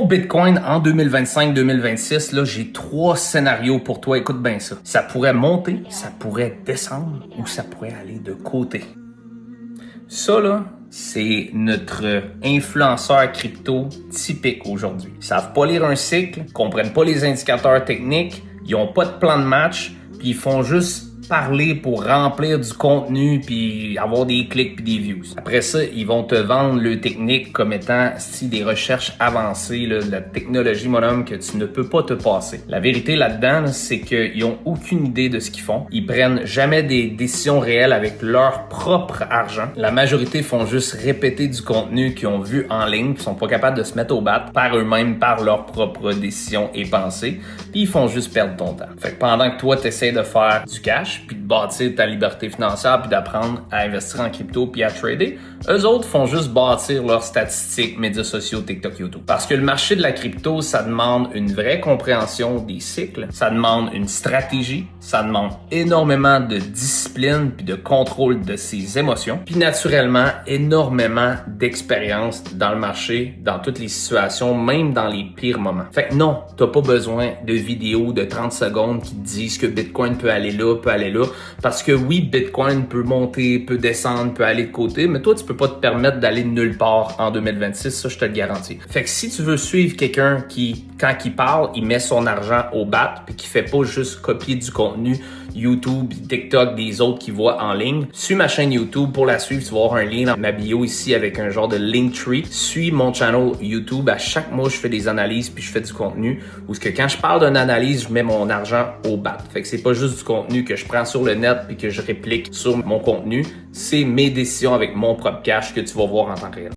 Bitcoin en 2025-2026, là, j'ai 3 scénarios pour toi. Écoute bien ça. Ça pourrait monter, ça pourrait descendre ou ça pourrait aller de côté. Ça, là, c'est notre influenceur crypto typique aujourd'hui. Ils savent pas lire un cycle, comprennent pas les indicateurs techniques, ils ont pas de plan de match, puis ils font juste parler pour remplir du contenu puis avoir des clics puis des views. Après ça, ils vont te vendre le technique comme étant des recherches avancées, là, de la technologie, mon homme, que tu ne peux pas te passer. La vérité là-dedans, là, c'est qu'ils ont aucune idée de ce qu'ils font. Ils prennent jamais des décisions réelles avec leur propre argent. La majorité font juste répéter du contenu qu'ils ont vu en ligne puis sont pas capables de se mettre au bat par eux-mêmes, par leurs propres décisions et pensées. Puis ils font juste perdre ton temps. Fait que pendant que toi, tu essaies de faire du cash puis de bâtir ta liberté financière puis d'apprendre à investir en crypto puis à trader, eux autres font juste bâtir leurs statistiques, médias sociaux, TikTok, YouTube. Parce que le marché de la crypto, ça demande une vraie compréhension des cycles, ça demande une stratégie, ça demande énormément de discipline puis de contrôle de ses émotions, puis naturellement énormément d'expérience dans le marché, dans toutes les situations, même dans les pires moments. Fait que non, t'as pas besoin de vidéos de 30 secondes qui te disent que Bitcoin peut aller là, parce que oui, Bitcoin peut monter, peut descendre, peut aller de côté, mais toi, tu peux pas te permettre d'aller nulle part en 2026, ça, je te le garantis. Fait que si tu veux suivre quelqu'un qui, quand il parle, il met son argent au bat, puis qui fait pas juste copier du contenu YouTube, TikTok, des autres qui voient en ligne, suis ma chaîne YouTube. Pour la suivre, tu vas avoir un lien dans ma bio ici avec un genre de Linktree. Suis mon channel YouTube. À chaque mois, je fais des analyses puis je fais du contenu où ce que quand je parle d'une analyse, je mets mon argent au bat. Fait que c'est pas juste du contenu que je prends sur le net puis que je réplique sur mon contenu. C'est mes décisions avec mon propre cash que tu vas voir en temps réel.